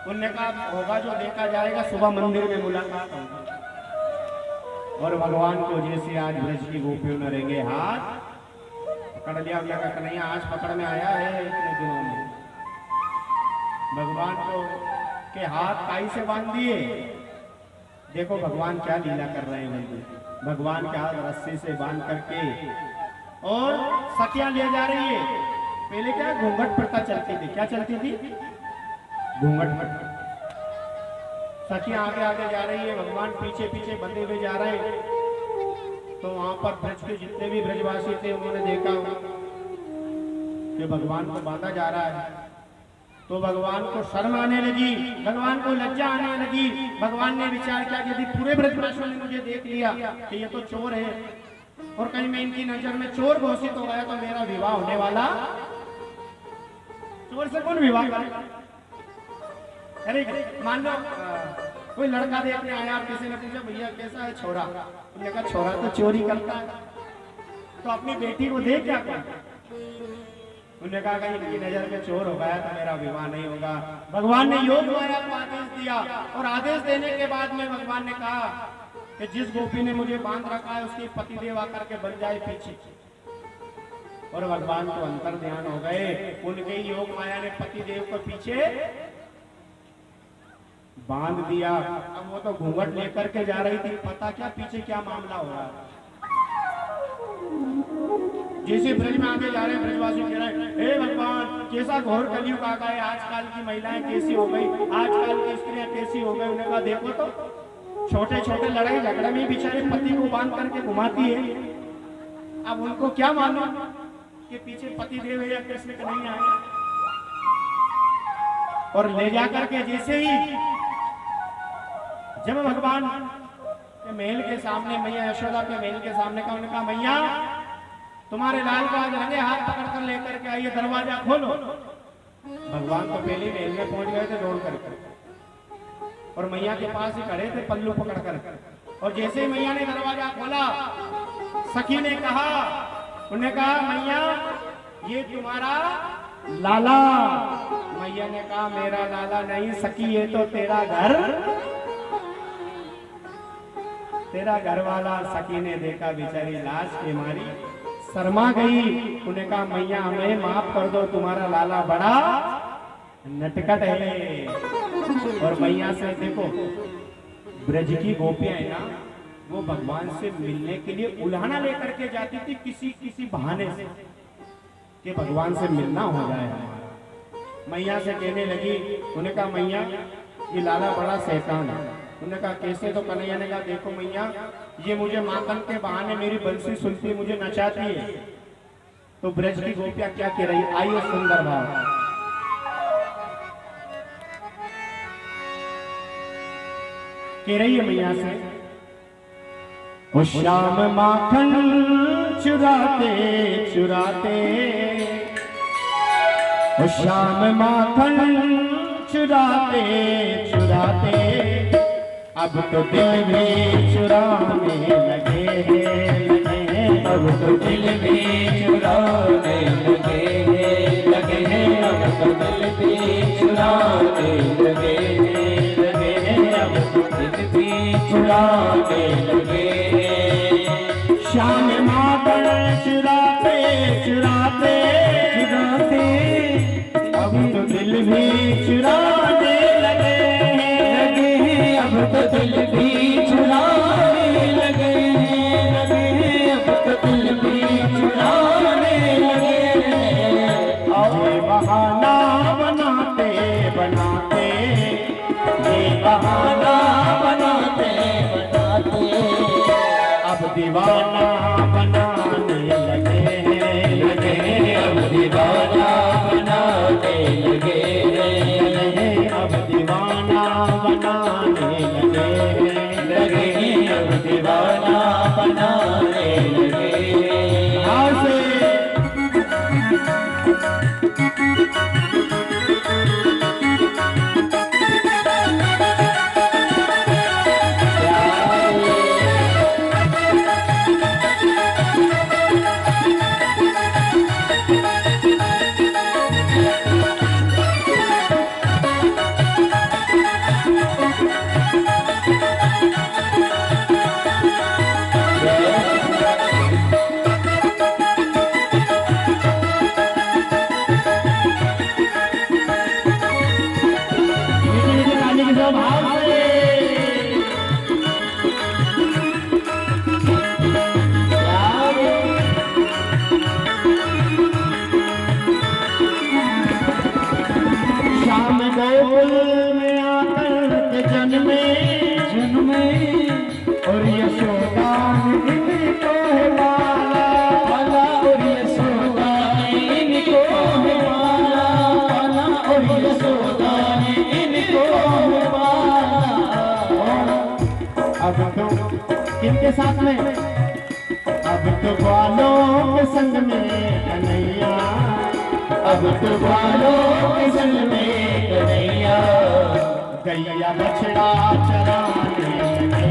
उनने कहा होगा जो देखा जाएगा, सुबह मंदिर में मुलाकात होगी। और भगवान को जैसे आज ब्रज की गोपियों ने रेंगे हाथ पकड़ लिया, उनने कहा कन्हैया आज पकड़ में आया है इतने दिनों में। भगवान को के हाथ काई से बांध दिए। देखो भगवान क्या लीला कर रहे हैं बंधु। भगवान के हाथ रस्सी से बांध करके और सखियां ले जा रही है। पहले क्या घूंघट प्रथा चलती थी, क्या चलती थी? घूंघट प्रथा। सखियां आगे आगे जा रही है, भगवान पीछे पीछे बंधे हुए जा रहे हैं। तो वहां पर ब्रज के जितने भी ब्रजवासी थे उन्होंने देखा कि भगवान को बांधा जा रहा है। तो भगवान को शर्म आने लगी, भगवान को लज्जा आने लगी। भगवान ने विचार किया कि यदि पूरे ब्रजवासियों ने मुझे देख लिया कि ये तो चोर है और कहीं मैं इनकी नजर में चोर घोषित हो गया तो मेरा विवाह होने वाला। चोर से कौन विवाह करेगा? अरे मान लो कोई लड़का देखने आया और किसी ने पूछा भैया कैसा है छोरा, उन्होंने कहा छोरा तो चोरी करता है, तो अपनी बेटी को दे क्या कर? उन्होंने कहा कहीं इनकी नजर में चोर हो गया तो मेरा विवाह नहीं होगा। भगवान ने योग माया को आदेश दिया और आदेश देने के बाद में भगवान ने कहा कि जिस गोपी ने मुझे बांध रखा है उसके पतिदेव आकर के बन जाए पीछे। और भगवान को अंतर ध्यान हो गए, उनके योग माया ने पतिदेव को पीछे बांध दिया। अब वो तो घूंघट लेकर के जा रही थी, पता क्या पीछे क्या मामला हो रहा है। जैसे ब्रज में आगे जा रहे हैं ब्रजवासी कह रहे हैं हे भगवान कैसा घोर कलयुग आ गया, आजकल की महिलाएं कैसी हो गई, आजकल की स्त्रियां कैसी हो गई। उन्होंने कहा देखो तो छोटे छोटे लड़ाई झगड़े में बेचारे पति को बांध करके घुमाती है। अब उनको क्या मालूम कि पीछे पति देव है या कृष्ण का नहीं आए। और ले जाकर के जैसे ही जब भगवान के महल के सामने मैया यशोदा के महल के सामने का, उन्होंने कहा मैया तुम्हारे लाल को आज रंगे हाथ पकड़ कर लेकर के आइए, दरवाजा खोलो। भगवान तो पहले महल में पहुंच गए थे दौड़ करके और मैया के पास ही खड़े थे पल्लू पकड़ कर। और जैसे ही मैया ने दरवाजा खोला सखी ने कहा, उन्होंने कहा मैया ये तुम्हारा लाला। मैया ने कहा मेरा लाला नहीं सखी, ये तो तेरा घर वाला। सखी ने देखा बेचारी लाश के मारी शर्मा गई। उन्हें कहा मैया हमें माफ कर दो, तुम्हारा लाला बड़ा नटखट है। और मैया से देखो ब्रज की गोपियां है ना, वो भगवान से मिलने के लिए उल्हाना लेकर के जाती थी किसी बहाने से कि भगवान से मिलना हो जाए। मैया से कहने लगी, उन्हें कहा मैया ये लाला बड़ा शैतान है। उन्होंने कहा कैसे? तो कन्हैया ने कहा देखो मैया ये मुझे माखन के बहाने मेरी बंसी सुनती मुझे नचाती है। तो ब्रज की गोपियां क्या कह रही, आइए सुंदर भाव कह रही है मैया से, ओ श्याम माखन चुराते चुराते, ओ श्याम माखन चुराते चुराते अब तो दिल भी चुराने लगे हैं, अब तो दिल भी चुराने लगे हैं, अब तो दिल भी चुराने लगे हैं, अब तो दिल भी चुराने लगे हैं। श्याम माखन चुराते चुराते चुराते अब तो दिल भी चुराने लगे हैं, अब तो दिल भी चुराने लगे हैं, अब तो दिल भी चुराने लगे हैं। ये बहाना बनाते बनाते, ये बहाना बनाते बनाते अब दीवाना बनाने लगे हैं, अब दीवाना बनाने लगे हैं, अब दीवाना बनाने लगे हैं। गोकुल में आकर के जन्मे और यशोदा ने इनको है पाला और यशोदा ने इनको है पाला और यशोदा ने इनको है पाला। अब तो किनके साथ में? अब तो ग्वालों के संग में कन्हैया, अब तो ग्वालों के संग में कन्हैया गैया बछड़ा चराने लगे,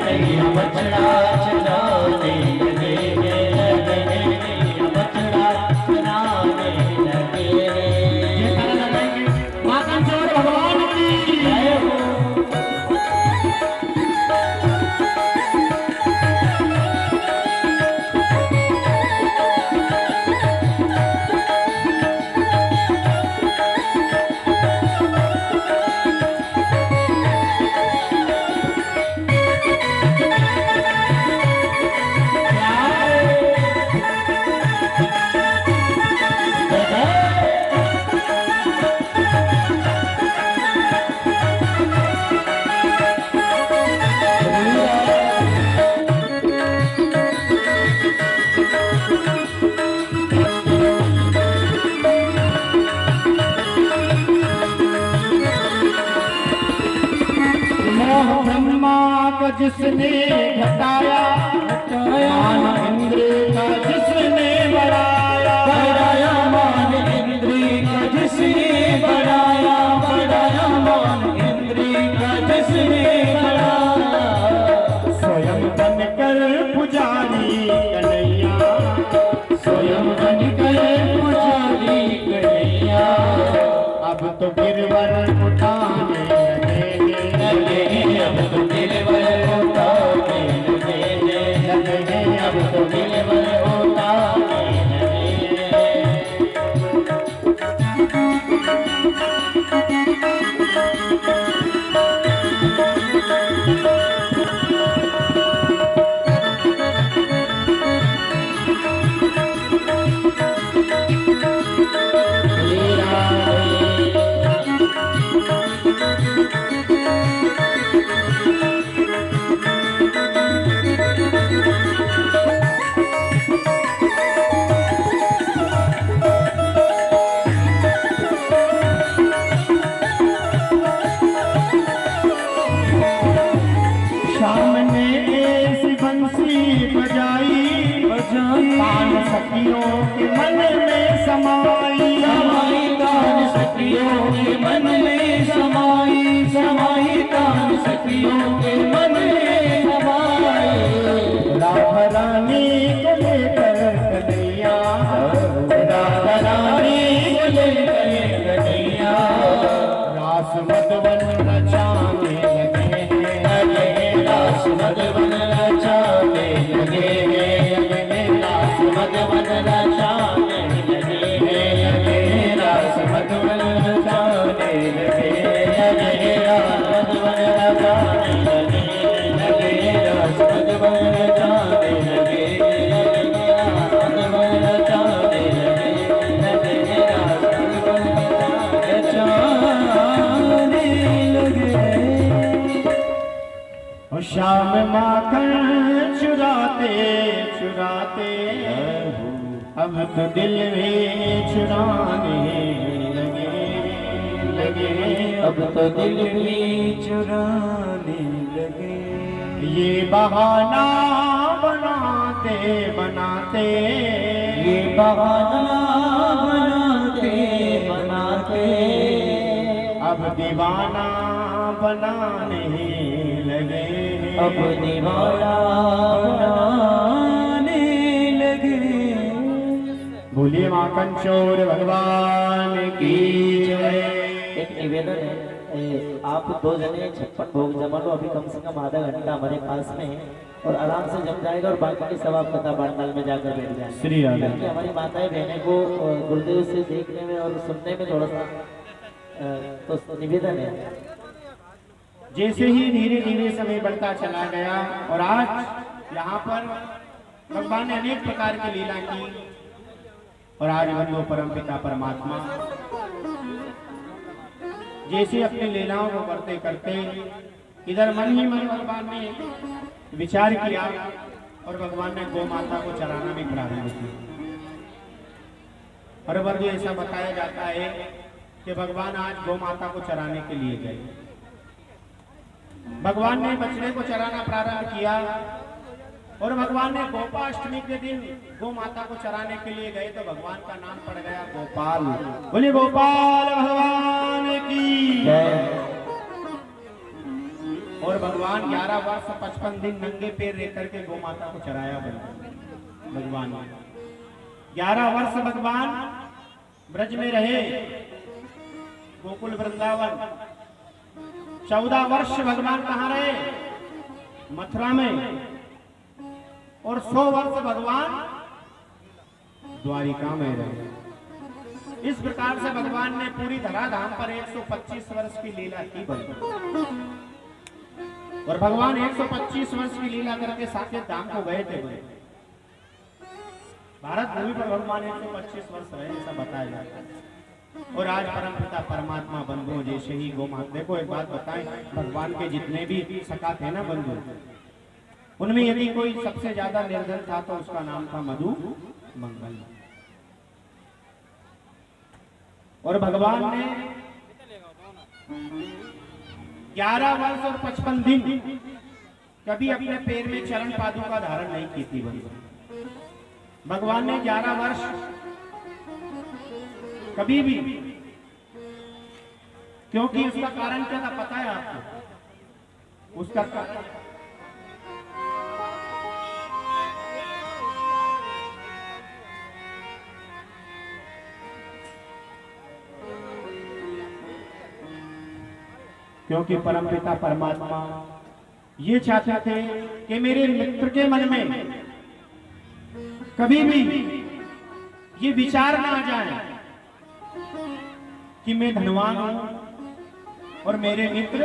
गैया बछड़ा चराने लगे, गैया बछड़ा चराने लगे। ये गाना लगाएंगे माता चोर भगवान की जय हो। जिसने घटाया मान इंद्र का जिसने बढ़ाया मान इंद्र का जिसने बढ़ाया मान इंद्र का जिसने बढ़ाया। स्वयं बनकर पुजारी कन्हैया, स्वयं बनकर पुजारी कन्हैया अब तो गिरवर उठाने लगे, अब तो गिरवर सखियों के मन में समाई, तान सखियों के मन में समाई तान सखियों के मन में समाई। राधा रानी को लेकर कन्हैया, राधा रानी को लेकर कन्हैया रास मधुवन रचाने लगे, रास मधुवन रचाने लगे, मधुवन रचाने लगे, रास मधुवन रचाने लगे, रास मधुवन रचाने लगे, रास मधुवन रचाने लगे, रास मधुवन रचाने लगे, रास मधुवन रचाने लगे। और शाम माखन चुराते चुराते अब तो दिल में चुराने लगे, अब तो दिल में चुराने लगे। ये बहाना बनाते बनाते, ये बहाना बनाते बनाते अब दीवाना बनाने लगे, अब दीवाना बनाने लगे। बोलिए माखन चोर भगवान की जय। एक निवेदन है, आप 2 जने 56 भोग जमा लो, अभी कम से कम आधा घंटा हमारे पास में है और आराम से जम जाएगा और बाकी की सब आप कथा पाठशाला में जाकर बैठ जाए। श्री राधे। हमारी माताएं बहनें को गुरुदेव से देखने में और सुनने में थोड़ा सा तो निवेदन है। जैसे ही धीरे धीरे समय बढ़ता चला गया और आज यहाँ पर भगवान ने अनेक प्रकार की लीला की और आज वो परम पिता परमात्मा जैसे अपनी लीलाओं को करते करते इधर मन ही मन भगवान ने विचार किया और भगवान ने गौ माता को चराना भी प्रारंभ किया। और बंधु ऐसा बताया जाता है कि भगवान आज गौ माता को चराने के लिए गए। भगवान ने बछड़े को चराना प्रारंभ किया और भगवान ने गोपाष्टमी के दिन गौ माता को चराने के लिए गए तो भगवान का नाम पड़ गया गोपाल। बोलिए गोपाल भगवान की जय। और भगवान 11 वर्ष 55 दिन नंगे पैर रह करके गौ माता को चराया भगवान 11 वर्ष भगवान ब्रज में रहे, गोकुल वृंदावन। 14 वर्ष भगवान कहाँ रहे? मथुरा में। और 100 वर्ष भगवान द्वारिका में रहे। इस प्रकार से भगवान ने पूरी धराधाम पर 125 वर्ष की लीला की बनी। और भगवान 125 वर्ष की लीला करके साकेत धाम को गए थे। भारत भूमि पर भगवान 125 वर्ष रहे, ऐसा बताया जाता है। और आज परमपिता परमात्मा बंधुओं जैसे ही गौ माता, देखो एक बात बताएं, भगवान के जितने भी सखा थे ना बंधु, उनमें यदि कोई सबसे ज्यादा निर्धन था तो उसका नाम था मधु मंगल। और भगवान ने 11 वर्ष और 55 दिन कभी अपने पैर में चरण पादुका धारण नहीं की थी बंधु। भगवान ने 11 वर्ष कभी भी, क्योंकि उसका कारण क्या था पता है आपको? उसका क्योंकि परमपिता परमात्मा ये चाहते थे कि मेरे मित्र के मन में कभी भी ये विचार ना आ जाए कि मैं धनवान हूं और मेरे मित्र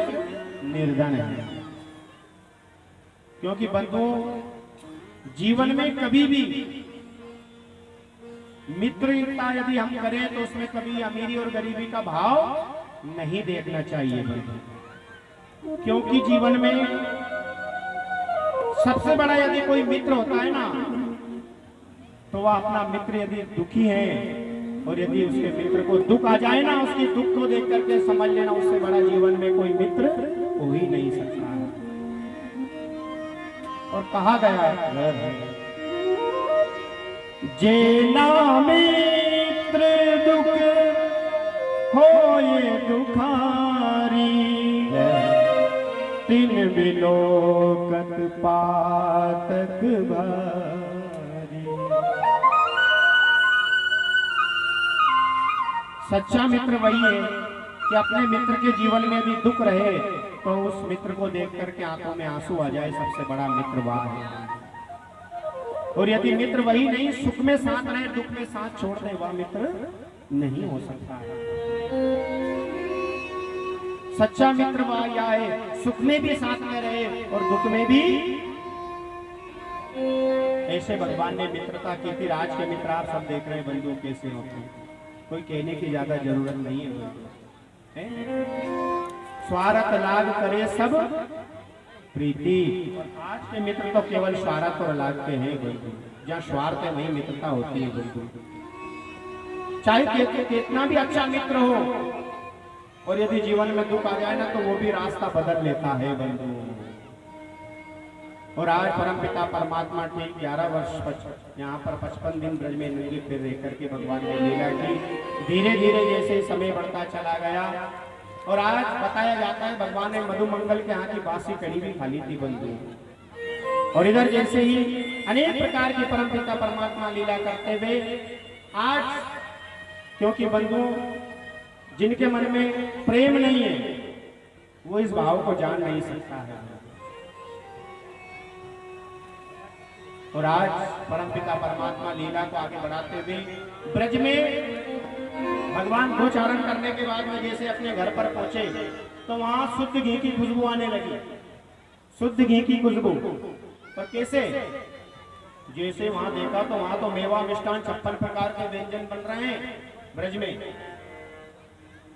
निर्धन हैं। क्योंकि बंधु जीवन में कभी भी मित्रता यदि हम करें तो उसमें कभी अमीरी और गरीबी का भाव नहीं देखना चाहिए बंधु। क्योंकि जीवन में सबसे बड़ा यदि कोई मित्र होता है ना तो वह अपना मित्र यदि दुखी है और यदि उसके मित्र को दुख आ जाए ना, उसके दुख को देख करके समझ लेना उससे बड़ा जीवन में कोई मित्र हो ही नहीं सकता है। और कहा गया है जेना मित्र दुख हो ये दुखारी, तिन बिलोकत पातक भारी। सच्चा मित्र वही है कि अपने मित्र के जीवन में भी दुख रहे तो उस मित्र को देख करके आंखों में आंसू आ जाए, सबसे बड़ा मित्र वह है। और यदि मित्र वही नहीं सुख में साथ रहे दुख में साथ छोड़ दे, वह मित्र नहीं हो सकता है। सच्चा मित्र वह या है सुख में भी साथ में रहे और दुख में भी। ऐसे भगवान ने मित्रता की थी। आज के मित्र आप सब देख रहे हैं बंधु कैसे होते हैं, कोई कहने की ज्यादा जरूरत नहीं है। स्वार्थ लाभ करे सब प्रीति। आज के मित्र तो केवल स्वार्थ और लाभ के हैं बंधु। जहाँ स्वार्थ है वही मित्रता होती है बंधु। चाहे कितना भी अच्छा मित्र हो और यदि जीवन में दुख आ जाए ना तो वो भी रास्ता बदल लेता है बंधु। और आज परमपिता परमात्मा ठीक 11 वर्ष यहाँ पर 55 दिन ब्रज में नंगे पैर रह करके भगवान ने लीला की। धीरे धीरे जैसे समय बढ़ता चला गया और आज बताया जाता है भगवान ने मधु मंगल के यहाँ की बासी कड़ी भी खाली थी बंधु। और इधर जैसे ही अनेक प्रकार की परमपिता परमात्मा लीला करते हुए आज, क्योंकि बंधु जिनके मन में प्रेम नहीं है वो इस भाव को जान नहीं सकता है। और आज परमपिता परमात्मा लीला को आगे बढ़ाते हुए ब्रज में भगवान गोचारण करने के बाद में जैसे अपने घर पर पहुंचे तो वहां शुद्ध घी की खुशबू आने लगी। शुद्ध घी की खुशबू पर कैसे? जैसे वहां देखा तो वहां तो मेवा मिष्ठान 56 प्रकार के व्यंजन बन रहे हैं ब्रज में।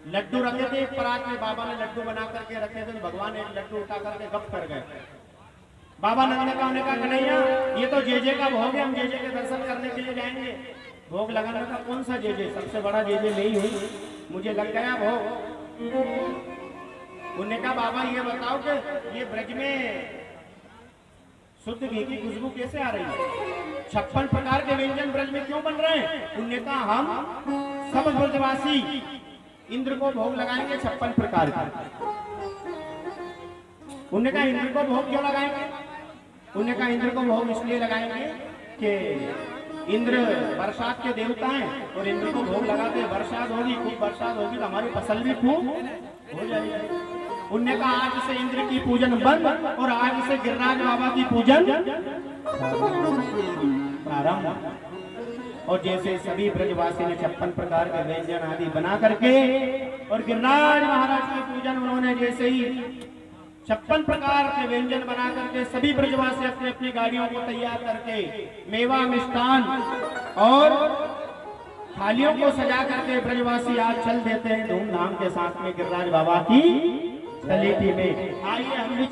लड्डू रखे थे एक परात में, बाबा ने लड्डू बना करके रखे थे, भगवान एक लड्डू उठा करके गप कर गए। बाबा नंद ने कहा कन्हैया ये तो जेजे का भोग है, हम जेजे के दर्शन करने के लिए जाएंगे। भोग लगाने का कौन सा जेजे, सबसे बड़ा जेजे नहीं हुई, मुझे लग गया भोग। उन्होंने कहा बाबा ये बताओ कि ये ब्रज में शुद्ध घी की खुशबू कैसे आ रही है, 56 प्रकार के व्यंजन ब्रज में क्यों बन रहे हैं? उन्होंने कहा हम सब ब्रजवासी इंद्र को भोग लगाएंगे 56 प्रकार का। उन्होंने कहा इंद्र को भोग क्यों लगाएंगे? उन्होंने कहा इंद्र को भोग इसलिए लगाएंगे कि इंद्र बरसात के देवता हैं और इंद्र को भोग लगाते बरसात होगी, खूब बरसात होगी तो हमारी फसल भी खूब हो जाएगी। उन्होंने कहा आज से इंद्र की पूजन बंद और आज से गिरिराज बाबा की पूजन प्रारंभ। और जैसे सभी ब्रजवासी ने 56 प्रकार के व्यंजन आदि बना करके और गिरिराज महाराज की पूजन उन्होंने जैसे ही 56 प्रकार के व्यंजन बना करके सभी ब्रजवासी अपनी अपनी गाड़ियों को तैयार करके मेवा मिष्ठान और थालियों को सजा करके ब्रजवासी आज चल देते हैं धूमधाम के साथ में गिरिराज बाबा की सलेटी में। आइए हम भी